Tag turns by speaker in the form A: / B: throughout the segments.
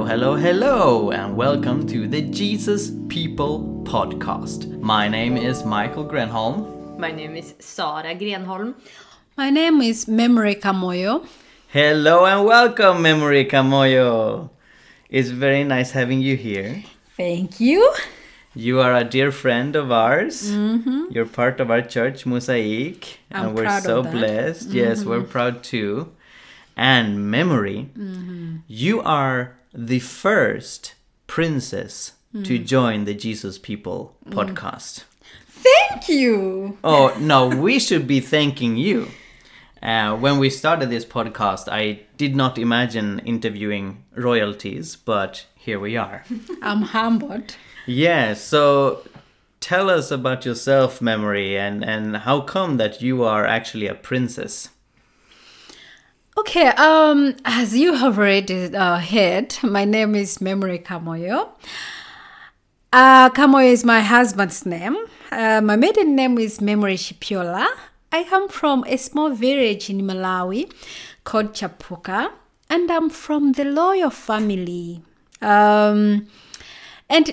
A: Hello, and welcome to the Jesus People podcast. My name is Micael Grenholm.
B: My name is Sara Grenholm.
C: My name is Memory Kamoyo.
A: Hello and welcome, Memory Kamoyo. It's very nice having you here.
C: Thank you.
A: You are a dear friend of ours.
C: Mm-hmm.
A: You're part of our church, Mosaic.
C: I'm
A: and we're
C: proud
A: so
C: of that.
A: blessed. Yes, we're proud too. And Memory, you are the first princess to join the Jesus People podcast.
C: Thank you.
A: Oh, no, we should be thanking you. When we started this podcast, I did not imagine interviewing royalties, but here we are.
C: I'm humbled.
A: Yeah, so tell us about yourself, Memory, and how come that you are actually a princess?
C: Okay, as you have already heard, my name is Memory Kamoyo. Kamoyo is my husband's name. My maiden name is Memory Shipiola. I come from a small village in Malawi called Chapuka, and I'm from the royal family. And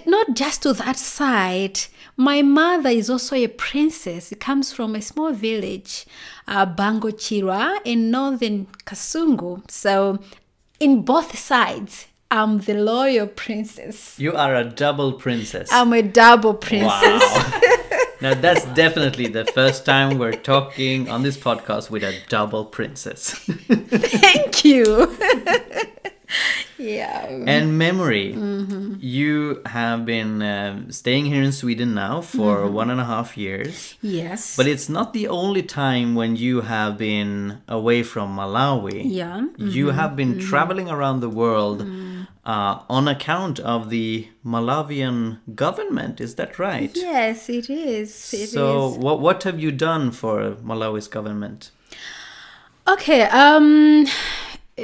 C: not just to that side, my mother is also a princess. It comes from a small village, Bangochirwa, in northern Kasungu. So in both sides, I'm the loyal princess.
A: You are a double princess.
C: I'm a double princess.
A: Wow. Now that's definitely the first time we're talking on this podcast with a double princess.
C: Thank you. Yeah.
A: And Memory, you have been staying here in Sweden now for 1.5 years.
C: Yes.
A: But it's not the only time when you have been away from Malawi.
C: Yeah.
A: You have been traveling around the world on account of the Malawian government. Is that right?
C: Yes, it is.
A: So what have you done for Malawi's government?
C: Okay.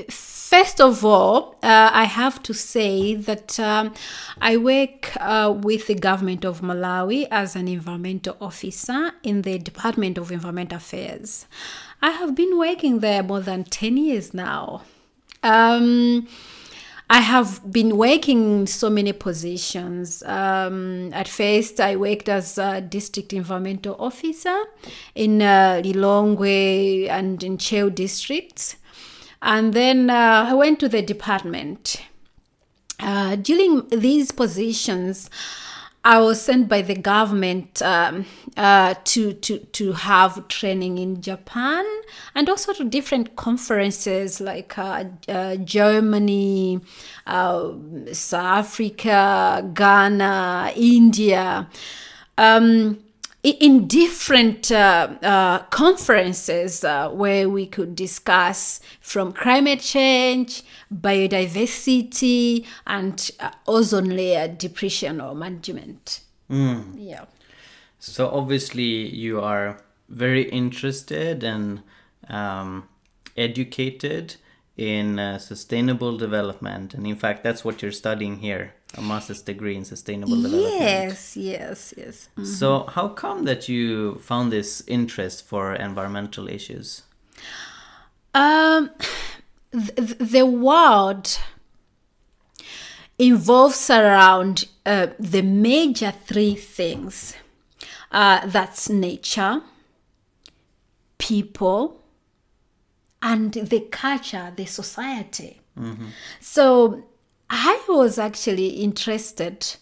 C: First of all, I have to say that I work with the government of Malawi as an environmental officer in the Department of Environmental Affairs. I have been working there more than 10 years now. I have been working in so many positions. At first, I worked as a district environmental officer in Lilongwe and in Cheo districts. And then I went to the department. During these positions, I was sent by the government to have training in Japan and also to different conferences like Germany, South Africa, Ghana, India. In different conferences where we could discuss from climate change, biodiversity, and ozone layer depletion or management. Yeah.
A: So obviously you are very interested and educated in sustainable development. And in fact, that's what you're studying here, a master's degree in sustainable development.
C: Yes.
A: So how come that you found this interest for environmental issues?
C: The world involves around the major three things. That's nature, people, and the culture, the society. So I was actually interested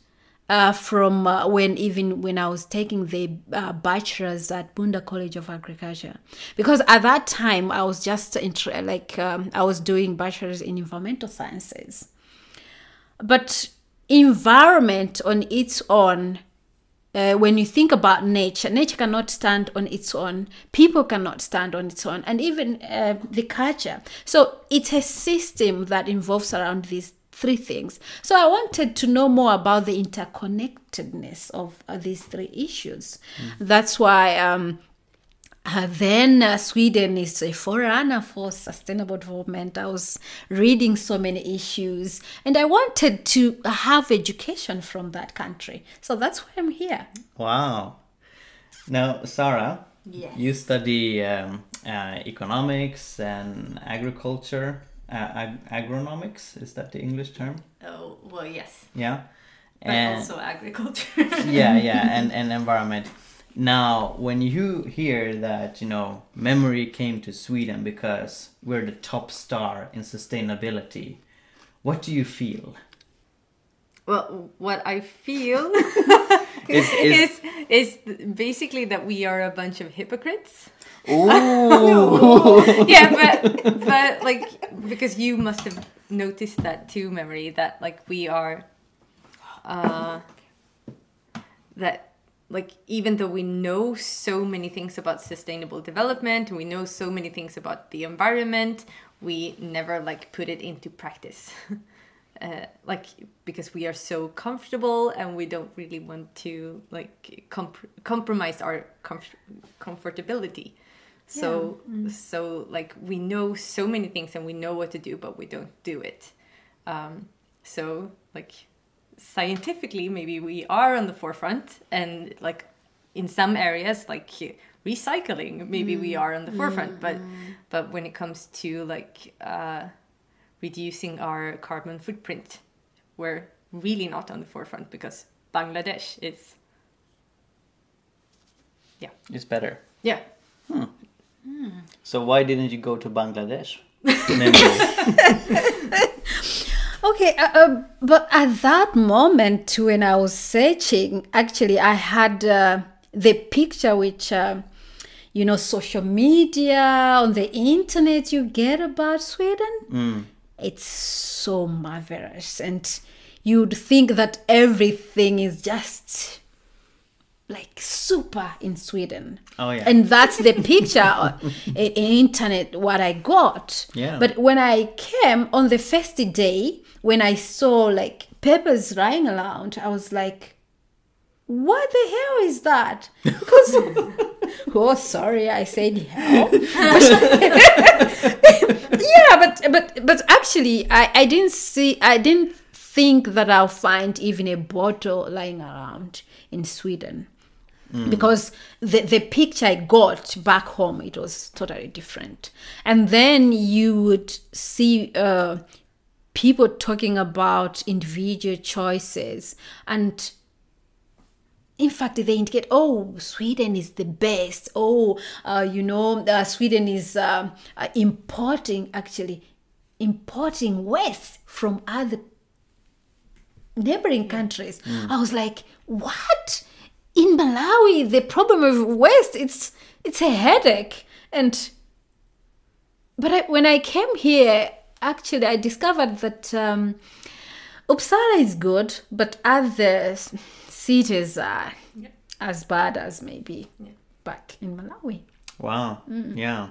C: from when I was taking the bachelor's at Bunda College of Agriculture, because at that time I was just I was doing bachelor's in environmental sciences. But environment on its own, when you think about nature cannot stand on its own, people cannot stand on its own, and even the culture. So it's a system that involves around these three things. So I wanted to know more about the interconnectedness of these three issues. That's why then Sweden is a forerunner for sustainable development. I was reading so many issues and I wanted to have education from that country. So that's why I'm here.
A: Wow. Now, Sarah,
C: Yes.
A: you study economics and agriculture. Agronomics, is that the English term?
B: Well, yes.
A: Yeah.
B: But also agriculture.
A: yeah, and environment. Now, when you hear that, Memory came to Sweden because we're the top star in sustainability, what do you feel?
B: Well, what I feel is basically that we are a bunch of hypocrites.
A: Ooh.
B: Yeah, but like, because you must have noticed that too, Memory, that like we are, that like even though we know so many things about sustainable development, we know so many things about the environment, we never like put it into practice. Like because we are so comfortable and we don't really want to like compromise our comfortability. So like we know so many things and we know what to do, but we don't do it. So like scientifically maybe we are on the forefront, and like in some areas like recycling maybe we are on the forefront, but when it comes to like reducing our carbon footprint, we're really not on the forefront because Bangladesh is
A: It's better.
B: yeah.
A: So why didn't you go to Bangladesh?
C: Okay, but at that moment when I was searching, actually I had the picture which, social media, on the internet you get about Sweden. It's so marvelous. And you'd think that everything is just like super in Sweden.
A: Oh, yeah.
C: And that's the picture on internet what I got.
A: Yeah.
C: But when I came on the first day, when I saw like papers lying around, I was like, what the hell is that? Because oh, sorry, I said hell. Yeah, but actually I didn't think that I'll find even a bottle lying around in Sweden. Because the picture I got back home, it was totally different. And then you would see people talking about individual choices, and in fact they indicate, Sweden is the best. Sweden is importing waste from other neighboring countries. I was like, what? In Malawi, the problem of waste, it's a headache. But when I came here, actually, I discovered that Uppsala is good, but other cities are as bad as maybe back in Malawi.
A: Wow. Yeah.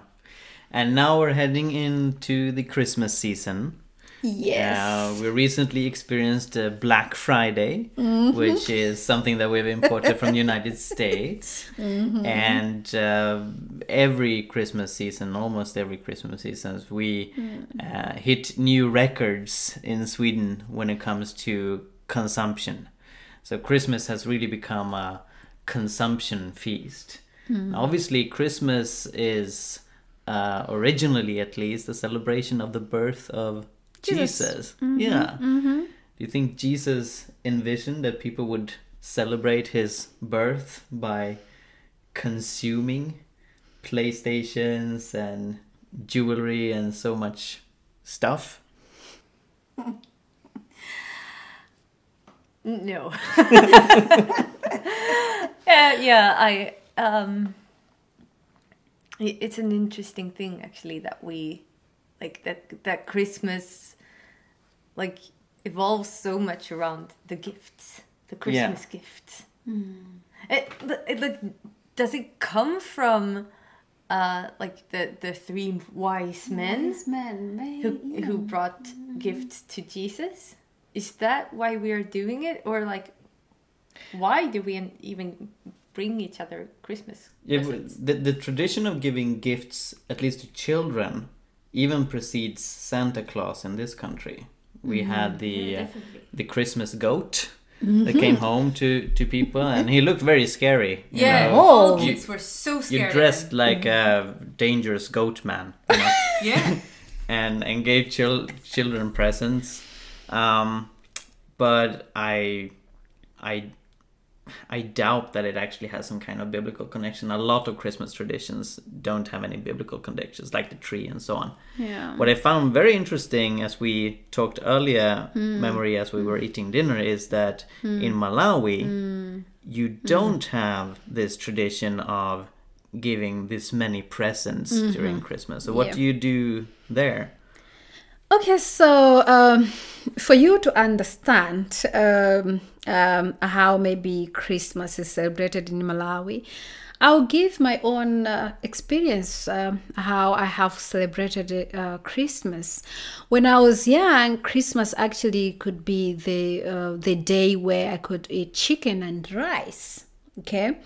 A: And now we're heading into the Christmas season.
C: Yes.
A: We recently experienced Black Friday, which is something that we've imported from the United States. And every Christmas season, almost every Christmas season, we hit new records in Sweden when it comes to consumption. So Christmas has really become a consumption feast. Obviously, Christmas is originally, at least, a celebration of the birth of Jesus. Yeah. Do you think Jesus envisioned that people would celebrate his birth by consuming PlayStations and jewelry and so much stuff?
B: No. It's an interesting thing actually that we like that Christmas like evolves so much around the gifts, the Christmas gifts. Does it come from like the three wise men who brought gifts to Jesus? Is that why we are doing it, or like why do we even bring each other Christmas presents?
A: The tradition of giving gifts, at least to children, even precedes Santa Claus in this country. We had the Christmas goat that came home to people, and he looked very scary.
B: All kids were so scared.
A: You dressed like a dangerous goat man. And gave children presents. but I doubt that it actually has some kind of biblical connection. A lot of Christmas traditions don't have any biblical connections, like the tree and so on.
C: Yeah.
A: What I found very interesting, as we talked earlier, Memory, as we were eating dinner, is that in Malawi, you don't have this tradition of giving this many presents during Christmas. So what do you do there?
C: Okay, so for you to understand how maybe Christmas is celebrated in Malawi, I'll give my own experience, how I have celebrated Christmas. When I was young, Christmas actually could be the day where I could eat chicken and rice. Okay,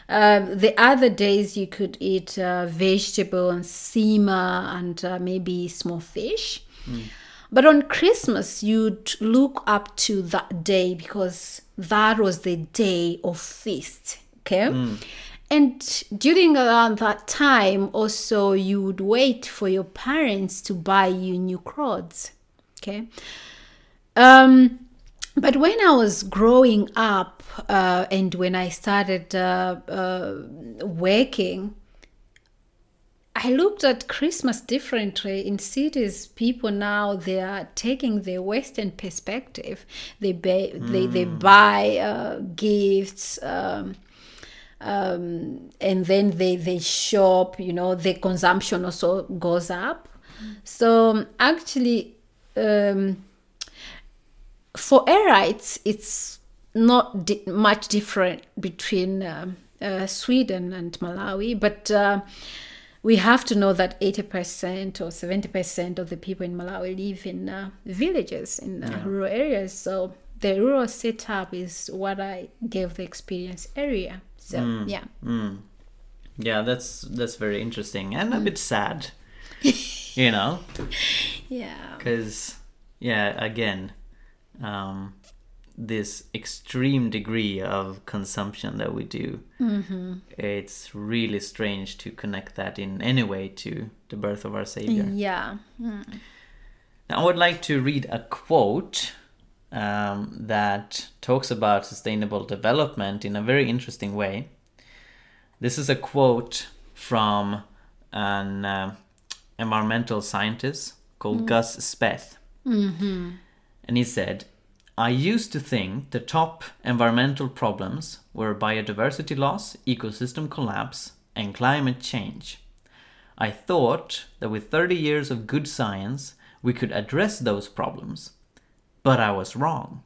C: the other days you could eat vegetable and sima and maybe small fish. But on Christmas, you'd look up to that day because that was the day of feast. Okay. And during around that time, also, you would wait for your parents to buy you new clothes. Okay. But when I was growing up and when I started working, I looked at Christmas differently. In cities, people now, they are taking the Western perspective. They buy gifts, and then they shop. You know, the consumption also goes up. So actually, for Arites, it's not much different between Sweden and Malawi, but we have to know that 80% or 70% of the people in Malawi live in villages, in rural areas. So the rural setup is what I gave the experience area. So
A: Yeah, that's very interesting and a bit sad, you know.
C: Yeah.
A: Because again, this extreme degree of consumption that we do, it's really strange to connect that in any way to the birth of our Savior.
C: Yeah.
A: Now, I would like to read a quote that talks about sustainable development in a very interesting way. This is a quote from an environmental scientist called Gus Speth. And he said, "I used to think the top environmental problems were biodiversity loss, ecosystem collapse, and climate change. I thought that with 30 years of good science, we could address those problems. But I was wrong.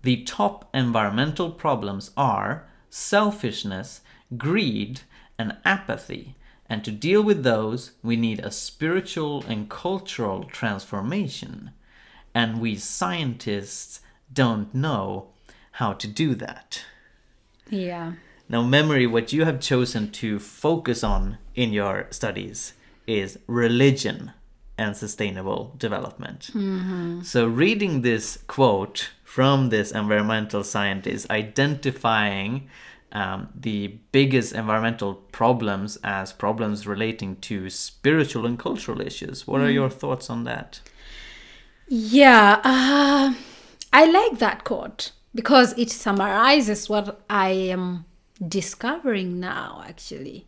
A: The top environmental problems are selfishness, greed, and apathy. And to deal with those, we need a spiritual and cultural transformation. And we scientists don't know how to do that."
C: Yeah.
A: Now, Memory, what you have chosen to focus on in your studies is religion and sustainable development. So reading this quote from this environmental scientist identifying the biggest environmental problems as problems relating to spiritual and cultural issues, what are your thoughts on that?
C: Yeah, I like that quote because it summarizes what I am discovering now, actually.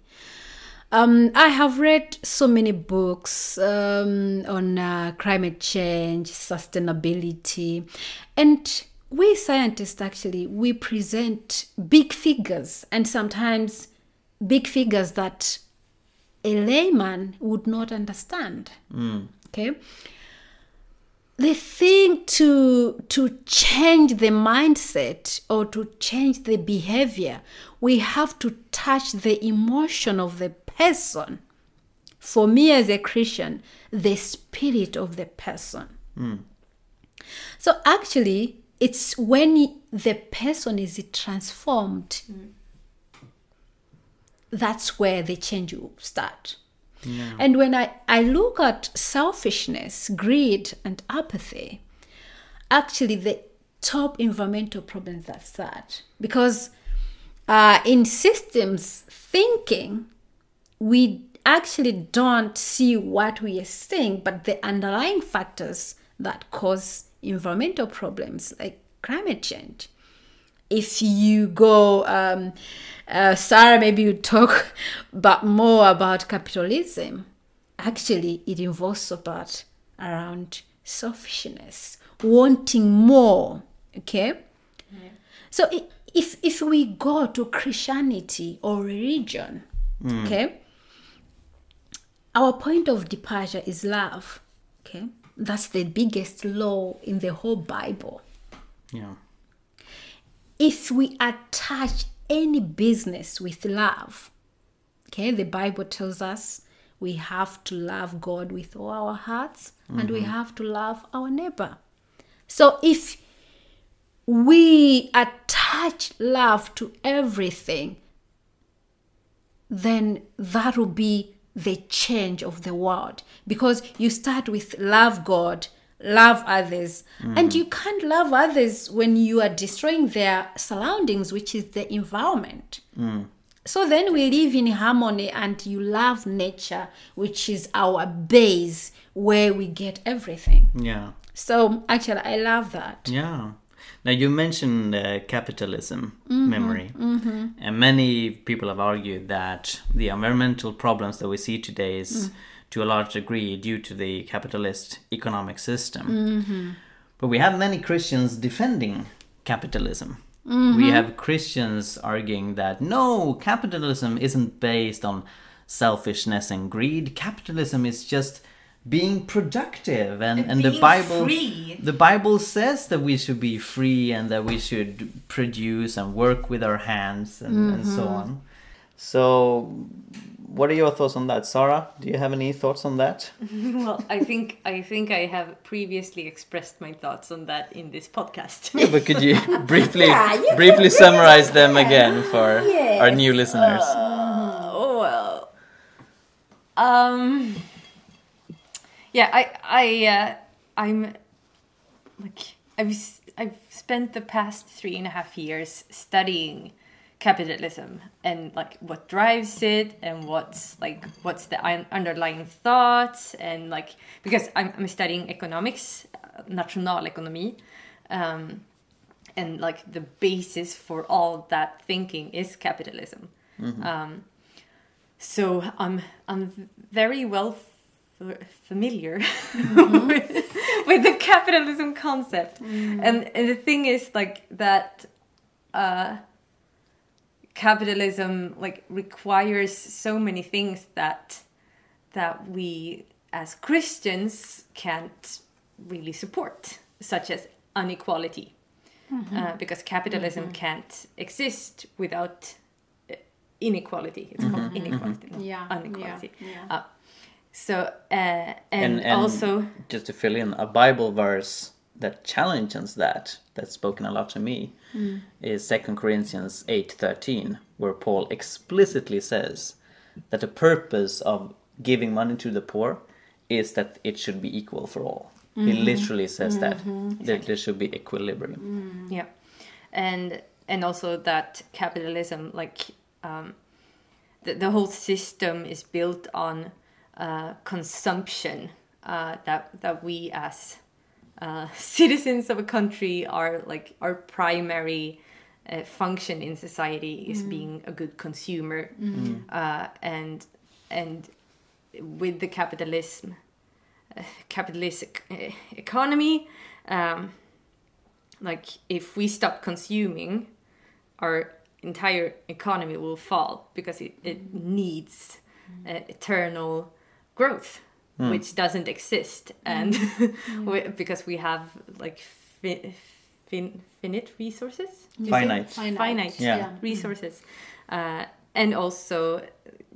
C: I have read so many books on climate change, sustainability, and we scientists, actually, we present big figures, and sometimes big figures that a layman would not understand. Okay? The thing to change the mindset or to change the behavior, we have to touch the emotion of the person. For me as a Christian, the spirit of the person. So actually, it's when the person is transformed, that's where the change will start. Yeah. And when I look at selfishness, greed, and apathy, actually the top environmental problems, that's that. Because in systems thinking, we actually don't see what we are seeing, but the underlying factors that cause environmental problems, like climate change. If you go, Sarah, maybe you talk more about capitalism. Actually, it involves about around selfishness, wanting more. Okay, so if we go to Christianity or religion, okay, our point of departure is love. Okay, that's the biggest law in the whole Bible.
A: Yeah.
C: If we attach any business with love, okay, the Bible tells us we have to love God with all our hearts, and we have to love our neighbor. So if we attach love to everything, then that will be the change of the world. Because you start with love God, love others, and you can't love others when you are destroying their surroundings, which is the environment. So then we live in harmony, and you love nature, which is our base where we get everything.
A: Yeah.
C: So actually, I love that.
A: Yeah. Now you mentioned capitalism, memory, and many people have argued that the environmental problems that we see today is to a large degree due to the capitalist economic system. But we have many Christians defending capitalism. We have Christians arguing that no, capitalism isn't based on selfishness and greed. Capitalism is just being productive, and the Bible
B: free.
A: The Bible says that we should be free and that we should produce and work with our hands and so on. So what are your thoughts on that, Sarah? Do you have any thoughts on that?
B: Well, I think I have previously expressed my thoughts on that in this podcast.
A: Yeah, but could you briefly summarize them again for our new listeners?
B: I'm like I've spent the past 3.5 years studying capitalism and like what drives it and what's the underlying thoughts, and like because I'm studying economics, national economy, and like the basis for all that thinking is capitalism. So I'm very well familiar with the capitalism concept, and the thing is like that capitalism like requires so many things that we as Christians can't really support, such as inequality, because capitalism can't exist without inequality. It's called inequality, not inequality. So and also,
A: just to fill in, a Bible verse that challenges that's spoken a lot to me is 2 Corinthians 8:13, where Paul explicitly says that the purpose of giving money to the poor is that it should be equal for all. He literally says that there should be equilibrium.
B: Yeah, and also that capitalism, like the whole system is built on consumption, that we as citizens of a country are like our primary function in society is being a good consumer, and with the capitalist economy, like if we stop consuming, our entire economy will fall because it needs eternal growth, which doesn't exist, and because we have like finite resources, finite resources, and also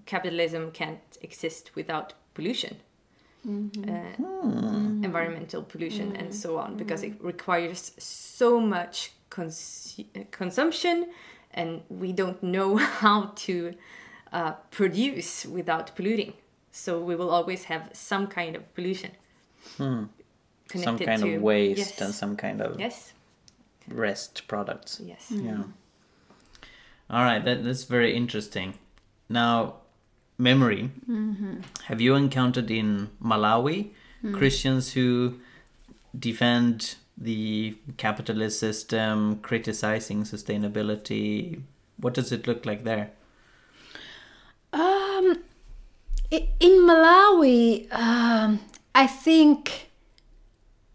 B: capitalism can't exist without pollution, environmental pollution, and so on, because it requires so much consumption, and we don't know how to produce without polluting. So we will always have some kind of pollution.
A: Some kind of waste and some kind of rest products.
B: Yes.
A: Yeah. All right, that's very interesting. Now, memory. Have you encountered in Malawi Christians who defend the capitalist system, criticizing sustainability? What does it look like there?
C: In Malawi, I think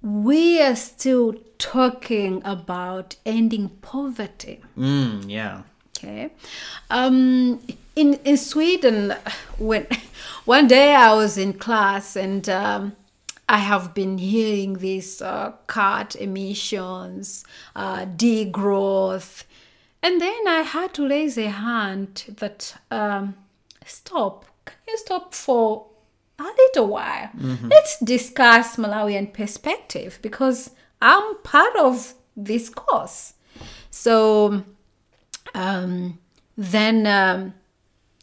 C: we are still talking about ending poverty.
A: Yeah.
C: Okay. In Sweden, when one day I was in class and I have been hearing this cut emissions, degrowth, and then I had to raise a hand that stop. Can you stop for a little while? Let's discuss Malawian perspective, because I'm part of this course. So then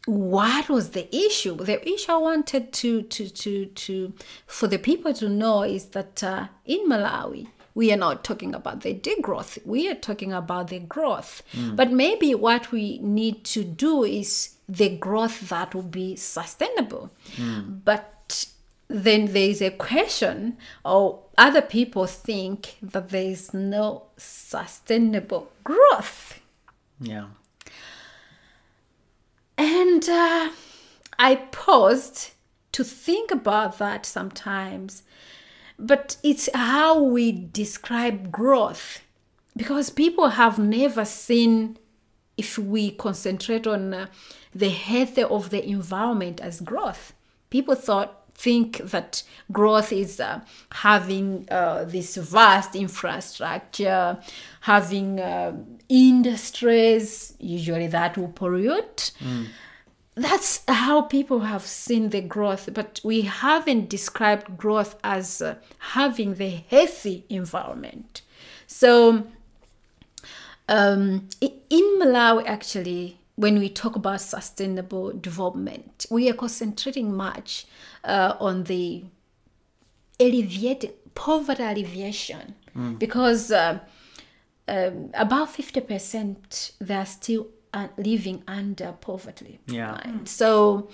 C: what was the issue? The issue I wanted to for the people to know is that in Malawi, we are not talking about the degrowth. We are talking about the growth. But maybe what we need to do is the growth that will be sustainable. But then there is a question, or other people think that there is no sustainable growth.
A: Yeah.
C: And I paused to think about that sometimes. But it's how we describe growth. Because people have never seen, if we concentrate on the health of the environment as growth. People think that growth is having this vast infrastructure, having industries, usually that will pollute. That's how people have seen the growth, but we haven't described growth as having the healthy environment. So in Malawi, actually, when we talk about sustainable development, we are concentrating much on the poverty alleviation, because about 50% they are still living under poverty.
A: Yeah.
C: Right? So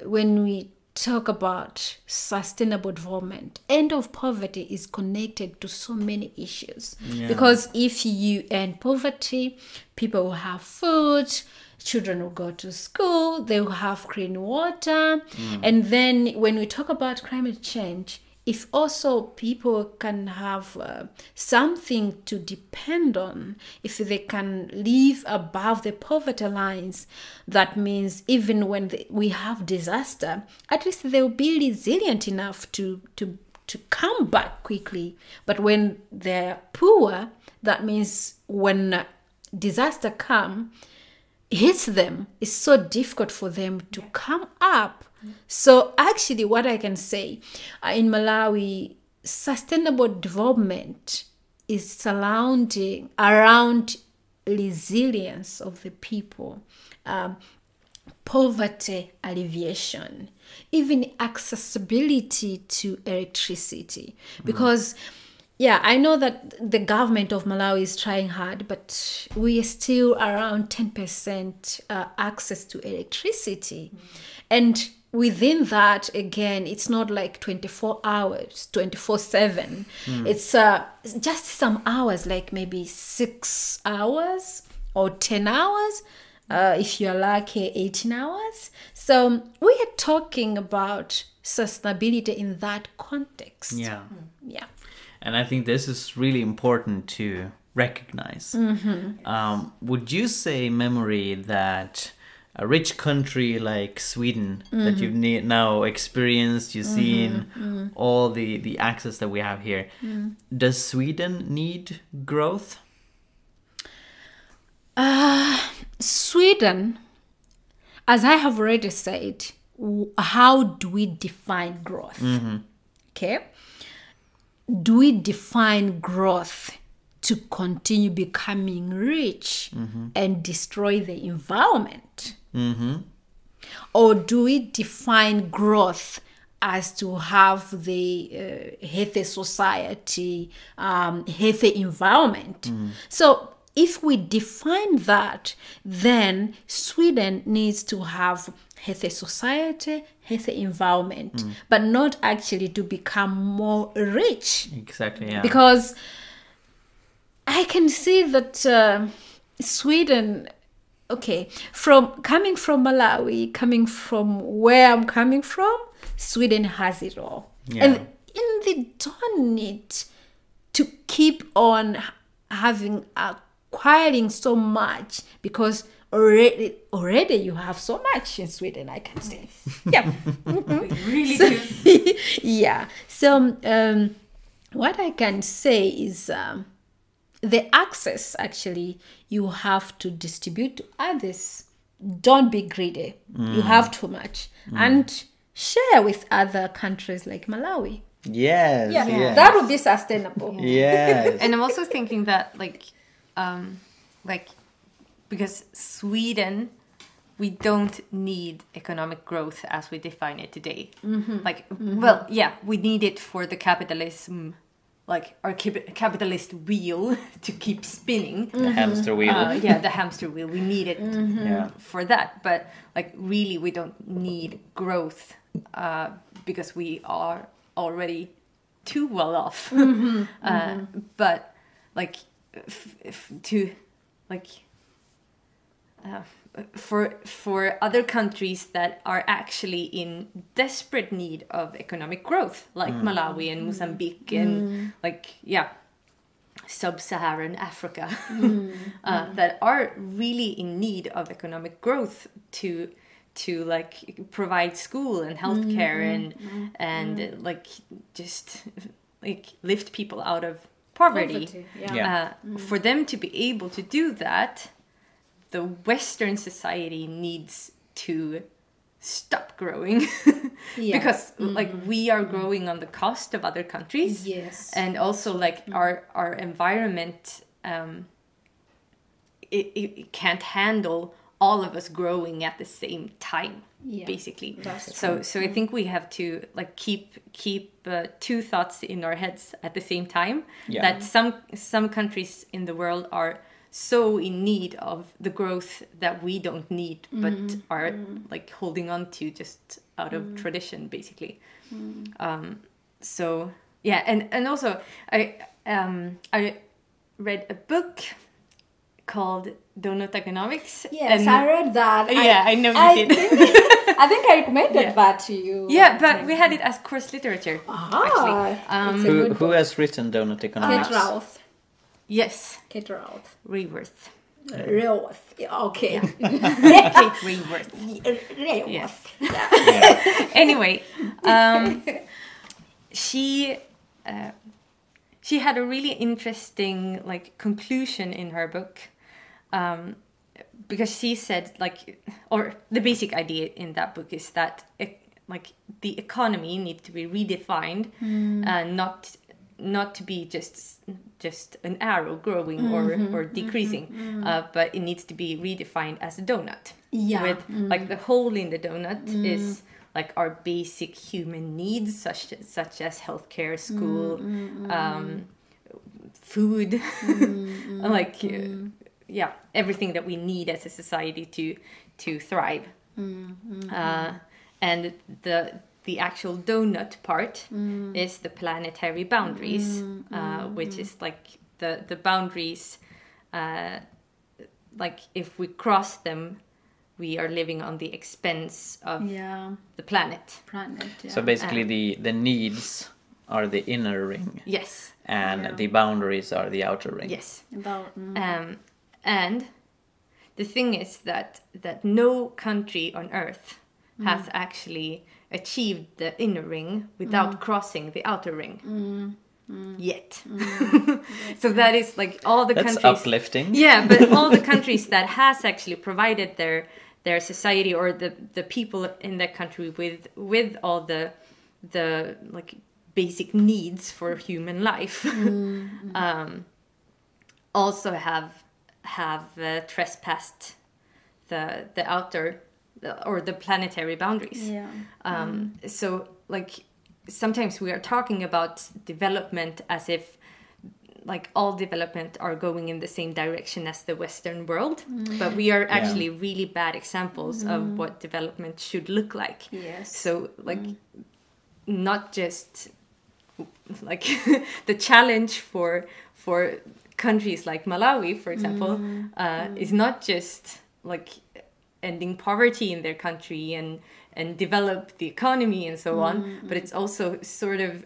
C: when we talk about sustainable development, end of poverty is connected to so many issues. Because if you end poverty, people will have food, children will go to school, they will have clean water. And then when we talk about climate change, if also people can have something to depend on, if they can live above the poverty lines, that means even when we have disaster, at least they'll be resilient enough to come back quickly. But when they're poor, that means when disaster hits them, it's so difficult for them to come up. So actually what I can say, in Malawi, sustainable development is surrounding around resilience of the people, poverty alleviation, even accessibility to electricity. Because I know that the government of Malawi is trying hard, but we are still around 10% access to electricity. And within that, again, it's not like 24 hours, 24/7. It's just some hours, like maybe 6 hours or 10 hours. If you're lucky, 18 hours. So we are talking about sustainability in that context.
A: Yeah.
C: Yeah.
A: And I think this is really important to recognize. Would you say, Memory, that a rich country like Sweden, that you've now experienced, you've seen all the access that we have here, does Sweden need growth?
C: Sweden, as I have already said, how do we define growth? Okay. Do we define growth to continue becoming rich and destroy the environment? Or do we define growth as to have the healthy society, healthy environment? So if we define that, then Sweden needs to have healthy society, healthy environment, but not actually to become more rich.
A: Exactly, yeah.
C: Because I can see that Sweden, coming from Malawi, coming from where I'm coming from, Sweden has it all.
A: Yeah.
C: And they don't need to keep on acquiring so much, because already you have so much in Sweden, I can say. Yeah.
B: Really do.
C: Yeah. So what I can say is the access, actually, you have to distribute to others. Don't be greedy. You have too much. And share with other countries like Malawi.
A: Yes, yes.
C: That would be sustainable.
A: Yes.
B: And I'm also thinking that because Sweden, we don't need economic growth as we define it today. Well, yeah, we need it for the capitalism, like our capitalist wheel to keep spinning.
A: The hamster wheel.
B: The hamster wheel. We need it for that. But like, really, we don't need growth because we are already too well off. But like, for other countries that are actually in desperate need of economic growth, like Malawi and Mozambique and sub-Saharan Africa, that are really in need of economic growth to like provide school and healthcare and like just like lift people out of poverty. For them to be able to do that, the Western society needs to stop growing because like we are growing on the cost of other countries.
C: Yes.
B: And also like our environment, it can't handle all of us growing at the same time, basically. So I think we have to like keep two thoughts in our heads at the same time. That some countries in the world are so in need of the growth that we don't need, but are like holding on to just out of tradition, basically. So yeah, and also I read a book called Donut Economics.
C: Yes,
B: and
C: I read that.
B: I know you did.
C: I think I recommended that to you.
B: Yeah, but we had it as course literature, actually.
A: Who has written Donut Economics?
C: Kate Routh.
B: Yes.
C: Kate Routh.
B: Reworth.
C: Routh. Okay.
B: Kate Reworth.
C: Routh.
B: Yes.
C: Yeah.
B: Anyway, she had a really interesting like conclusion in her book, because she said or the basic idea in that book is that like the economy needs to be redefined, and not to be just an arrow growing or decreasing, but it needs to be redefined as a donut. With like the hole in the donut is like our basic human needs, such as healthcare, school, food, like everything that we need as a society to thrive. And the actual donut part is the planetary boundaries, which is like the boundaries, like if we cross them, we are living on the expense of the planet.
A: So basically the needs are the inner ring.
B: Yes.
A: And the boundaries are the outer ring.
B: Yes. And the thing is that no country on earth has actually achieved the inner ring without crossing the outer ring yet. So that is like all the countries.
A: That's uplifting.
B: Yeah, but all the countries that has actually provided their society or the people in that country with all the like basic needs for human life, also have trespassed the outer or the planetary boundaries. So like sometimes we are talking about development as if like all development are going in the same direction as the Western world, but we are actually really bad examples of what development should look like.
C: Yes.
B: So like not just like the challenge for countries like Malawi, for example, is not just like ending poverty in their country and develop the economy and so on, but it's also sort of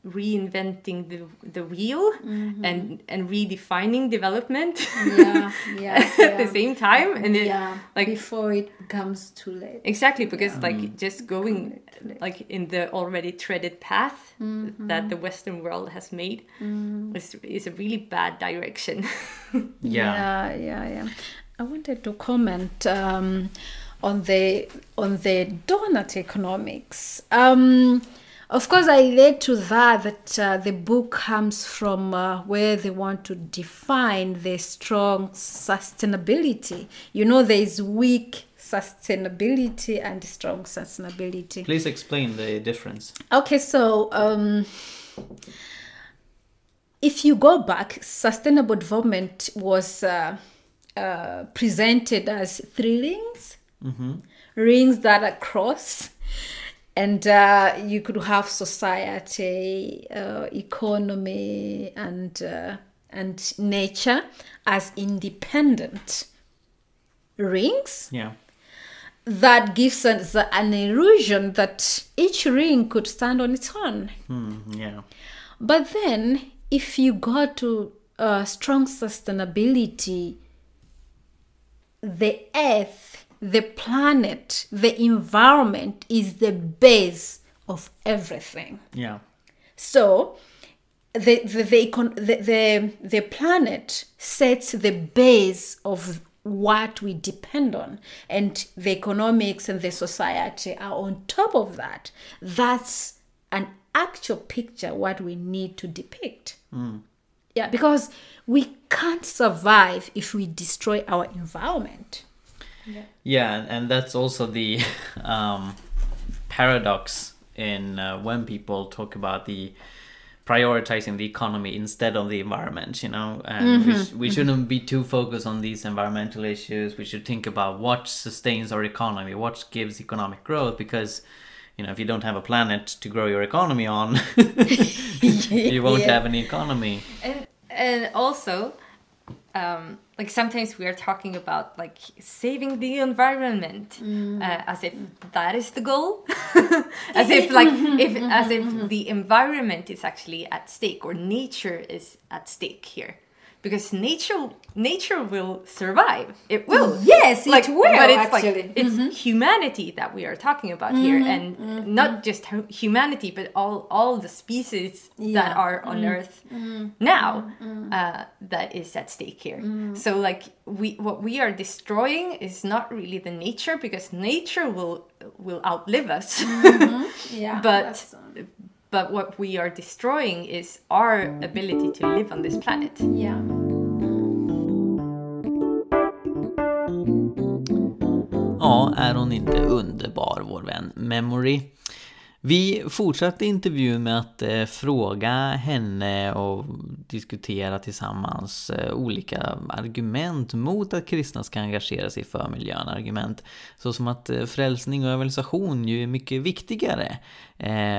B: reinventing the wheel and redefining development at the same time, and like
C: before it becomes too late.
B: Exactly, because like just going like in the already treaded path that the Western world has made is a really bad direction.
C: Yeah. I wanted to comment on the donut economics. Of course, I led to that the book comes from where they want to define the strong sustainability. You know, there is weak sustainability and strong sustainability.
A: Please explain the difference.
C: Okay, so if you go back, sustainable development was presented as 3 rings, rings that are cross. And you could have society, economy, and nature as independent rings.
A: Yeah.
C: That gives us an illusion that each ring could stand on its own.
A: Yeah.
C: But then, if you go to strong sustainability, the earth, the planet, the environment is the base of everything.
A: Yeah.
C: So the planet sets the base of what we depend on, and the economics and the society are on top of that. That's an actual picture what we need to depict. Yeah, because we can't survive if we destroy our environment.
A: Yeah, and that's also the paradox in when people talk about the prioritizing the economy instead of the environment, you know, and we shouldn't be too focused on these environmental issues. We should think about what sustains our economy, what gives economic growth, because, you know, if you don't have a planet to grow your economy on, you won't have any economy.
B: And also, like sometimes we are talking about like saving the environment as if that is the goal, as if the environment is actually at stake, or nature is at stake here, because nature will survive. It will.
C: Yes,
B: like,
C: it will.
B: But it's
C: actually,
B: like it's humanity that we are talking about here, and not just humanity, but all the species that are on Earth now that is at stake here. So like what we are destroying is not really the nature, because nature will outlive us. But what we are destroying is our ability to live on this planet.
C: Yeah.
A: Ja, är hon inte underbar, vår vän Memory? Vi fortsatte intervjun med att fråga henne och diskutera tillsammans olika argument mot att kristna ska engagera sig för miljön. Argument såsom att frälsning och evangelisation ju är mycket viktigare,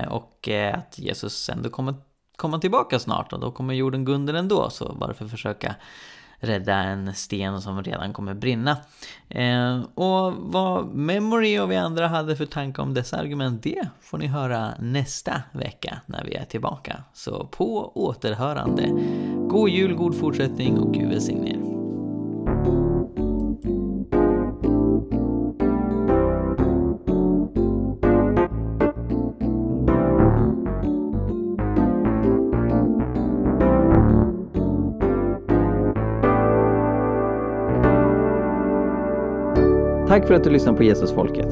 A: och att Jesus ändå kommer komma tillbaka snart, och då kommer jorden gå under ändå, så varför försöka rädda en sten som redan kommer brinna. Och vad Memory och vi andra hade för tankar om dessa argument, det får ni höra nästa vecka när vi är tillbaka. Så på återhörande. God jul, god fortsättning och Gud välsigne er.
D: Tack för att du lyssnar på Jesusfolket.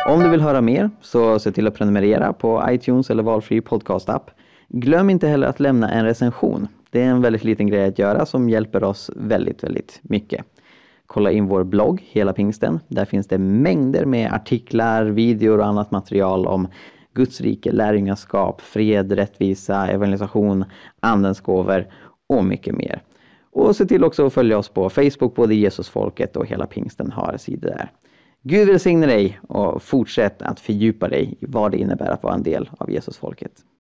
D: Om du vill höra mer så se till att prenumerera på iTunes eller valfri podcastapp. Glöm inte heller att lämna en recension. Det är en väldigt liten grej att göra som hjälper oss väldigt, väldigt mycket. Kolla in vår blogg, Hela Pingsten. Där finns det mängder med artiklar, videor och annat material om Guds rike, lärjungaskap, fred, rättvisa, evangelisation, andens gåvor och mycket mer. Och se till också att följa oss på Facebook, både Jesusfolket och Hela Pingsten har sidor där. Gud välsigne dig och fortsätt att fördjupa dig i vad det innebär att vara en del av Jesusfolket.